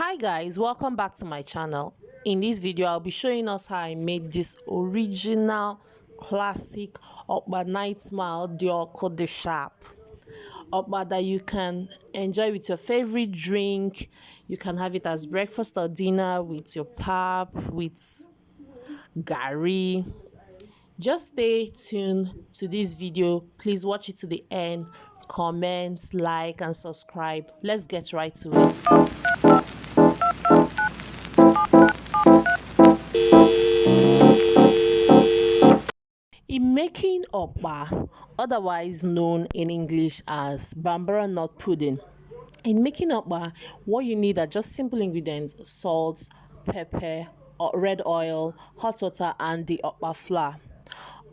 Hi guys, welcome back to my channel. In this video I'll be showing us how I made this original classic Okpa night smile Dioko de Sharp Okpa that you can enjoy with your favorite drink. You can have it as breakfast or dinner with your pap, with gari. Just stay tuned to this video. Please watch it to the end. Comment, like and subscribe. Let's get right to it. In making Okpa, otherwise known in English as Bambara nut pudding, in making Okpa, what you need are just simple ingredients: salt, pepper, red oil, hot water, and the Okpa flour.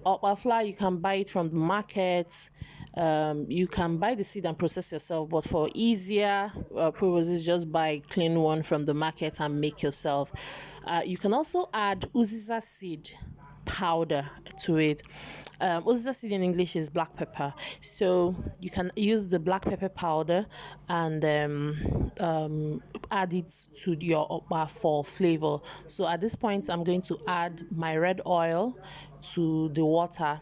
Okpa flour, you can buy it from the market. You can buy the seed and process yourself, but for easier purposes, just buy clean one from the market and make yourself. You can also add Uziza seed powder to it. Uziza seed in English is black pepper, so you can use the black pepper powder and add it to your okpa for flavor. So at this point, I'm going to add my red oil to the water.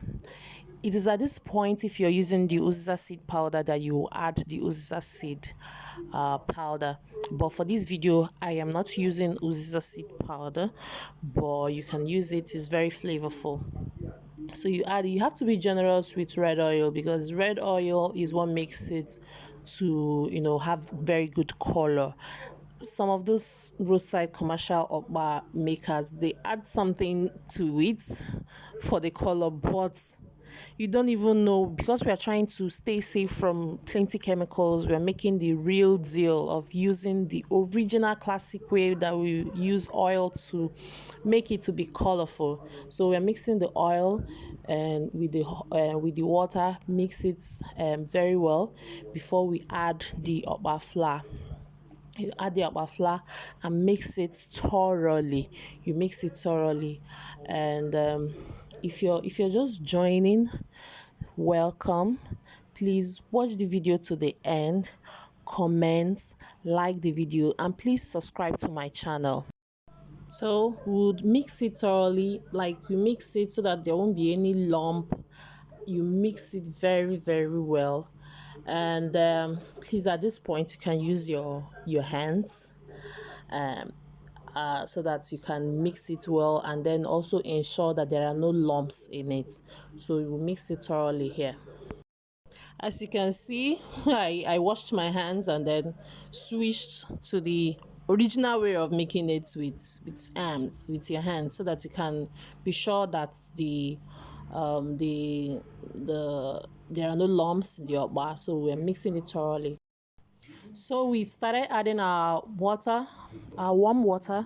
It is at this point, if you're using the Uziza seed powder, that you add the Uziza seed powder. But for this video, I am not using Uziza seed powder, but you can use it. It's very flavorful. So you have to be generous with red oil, because red oil is what makes it to have very good color. Some of those roadside commercial okpa makers, they add something to it for the color, but you don't even know, because we are trying to stay safe from plenty chemicals. We are making the real deal of using the original classic way that we use oil to make it to be colorful. So we're mixing the oil and with the water. Mix it very well before we add the okpa flour. You add the okpa flour and mix it thoroughly. You mix it thoroughly, and if you're just joining, welcome. Please watch the video to the end, comment, like the video, and please subscribe to my channel. So we'll mix it thoroughly, like you mix it so that there won't be any lump. You mix it very, very well. And please, at this point, you can use your hands so that you can mix it well, and then also ensure that there are no lumps in it. So you will mix it thoroughly here. As you can see, I washed my hands and then switched to the original way of making it with your hands, so that you can be sure that there are no lumps in the okpa. So we're mixing it thoroughly. So we've started adding our water, our warm water,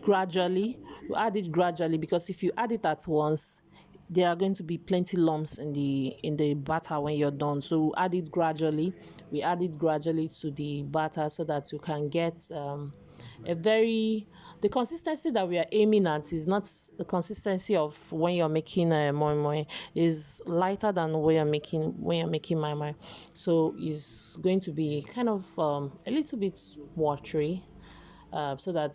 gradually. We add it gradually, because if you add it at once, there are going to be plenty lumps in the batter when you're done. So we add it gradually. We add it gradually to the batter, so that you can get the consistency that we are aiming at is not the consistency of when you're making moi moi. Is lighter than when you're making moi moi. So it's going to be kind of a little bit watery, so that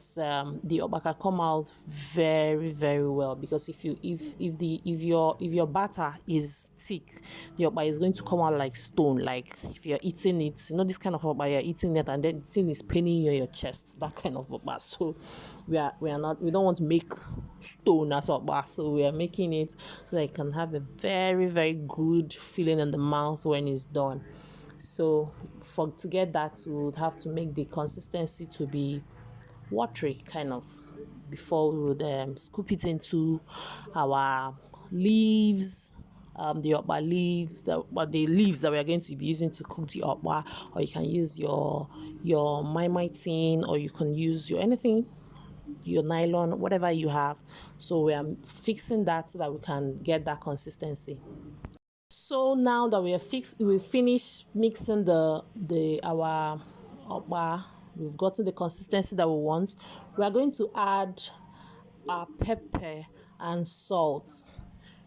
the okpa can come out very, very well. Because if your batter is thick, the okpa is going to come out like stone. Like if you're eating it, this kind of okpa, you're eating it and then the thing is paining you in your chest, that kind of okpa. So we don't want to make stone as okpa. So we are making it so that it can have a very, very good feeling in the mouth when it's done. So to get that, we would have to make the consistency to be watery, kind of, before we would scoop it into our leaves, the okpa leaves, the leaves that we are going to be using to cook the okpa. Or you can use your mai tin, or you can use your anything, your nylon, whatever you have. So we are fixing that so that we can get that consistency. So now that we finished mixing our okpa, we've gotten the consistency that we want. We are going to add our pepper and salt.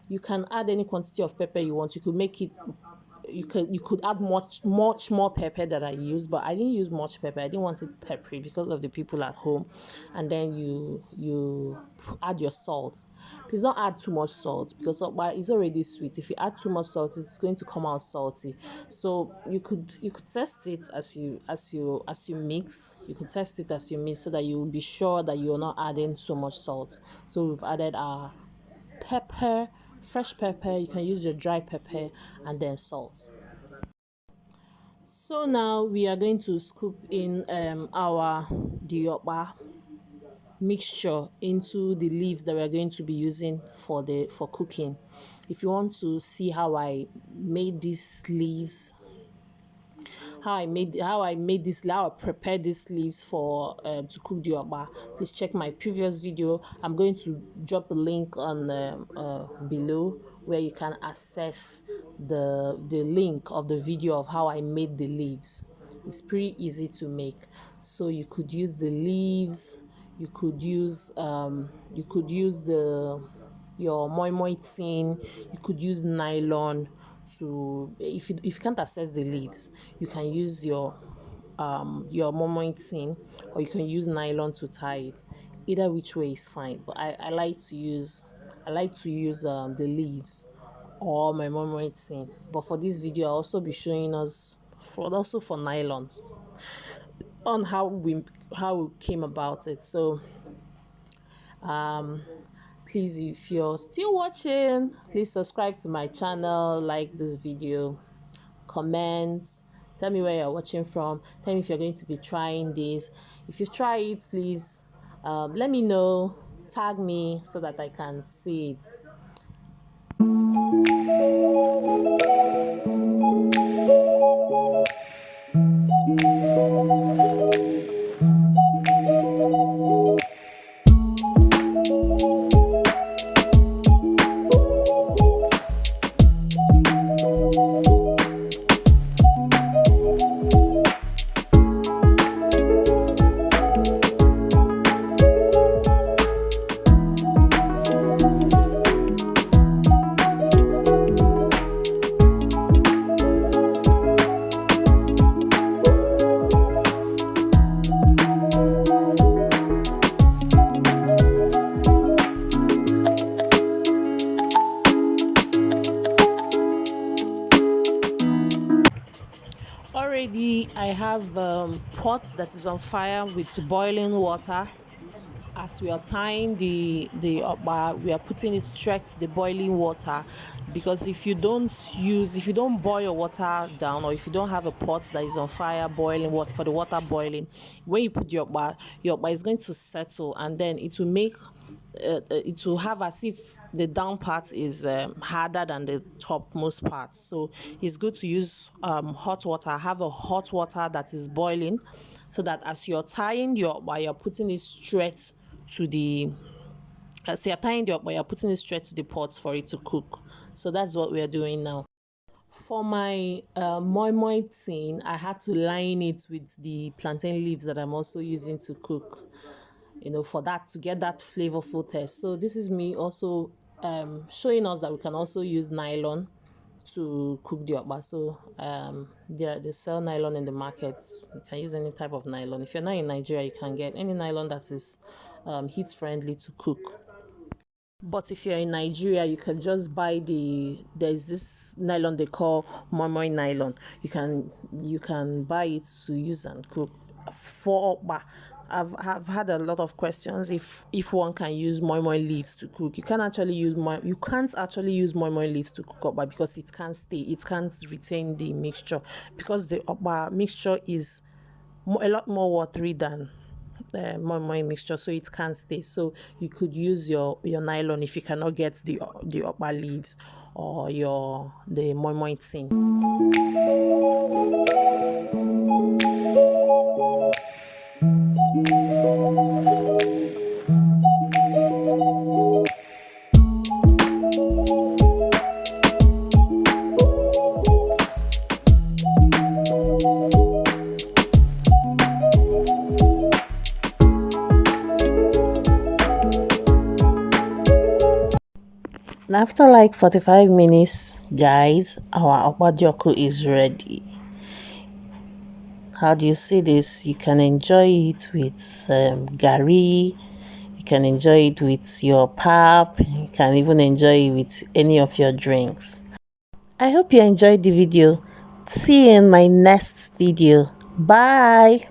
You can add any quantity of pepper you want. You could make it you could add much more pepper that I used, but I didn't use much pepper. I didn't want it peppery because of the people at home. And then you add your salt. Please don't add too much salt because it's already sweet. If you add too much salt, it's going to come out salty. So you could test it as you mix. You could test it as you mix so that you will be sure that you're not adding so much salt. So we've added our pepper, fresh pepper. You can use your dry pepper, and then salt. So now we are going to scoop in our diokpa mixture into the leaves that we are going to be using for cooking. If you want to see how I made these leaves, how I prepared these leaves for to cook the okpa, please check my previous video. I'm going to drop a link on below where you can access the link of the video of how I made the leaves. It's pretty easy to make. So you could use the leaves, you could use the your moi moi tin, you could use nylon to, if you can't access the leaves, you can use your moi moi tin, or you can use nylon to tie it. Either which way is fine, but I like to use the leaves or my moi moi tin. But for this video, I'll also be showing us for nylon on how we came about it. So please, if you're still watching, please subscribe to my channel, like this video, comment, tell me where you're watching from, tell me if you're going to be trying this. If you try it, please let me know, tag me so that I can see it. Already I have pot that is on fire with boiling water. As we are tying the okpa, we are putting it straight to the boiling water, because if you don't boil your water down, or if you don't have a pot that is on fire boiling water for the water boiling, when you put your okpa is going to settle, and then it will make it will have as if the down part is harder than the topmost part. So it's good to use hot water. Have a hot water that is boiling, so that as you're tying while you're putting it straight to the you're putting it straight to the pot for it to cook. So that's what we are doing now. For my moi moi tin, I had to line it with the plantain leaves that I'm also using to cook, for that, to get that flavorful taste. So this is me also showing us that we can also use nylon to cook the okpa. So they sell nylon in the market. You can use any type of nylon. If you're not in Nigeria, you can get any nylon that is heat friendly to cook. But if you're in Nigeria, you can just buy there's this nylon they call moi moi nylon. You can buy it to use and cook. For okpa, I've had a lot of questions if one can use moi moi leaves to cook. You can't actually use moi moi leaves to cook okpa, because it can't retain the mixture, because the okpa mixture is a lot more watery than moi moi mixture, so it can't stay. So you could use your nylon if you cannot get the okpa leaves, or the moi moi tin. After like 45 minutes, guys, our okpa is ready. How do you see this? You can enjoy it with gari. You can enjoy it with your pap. You can even enjoy it with any of your drinks. I hope you enjoyed the video. See you in my next video. Bye.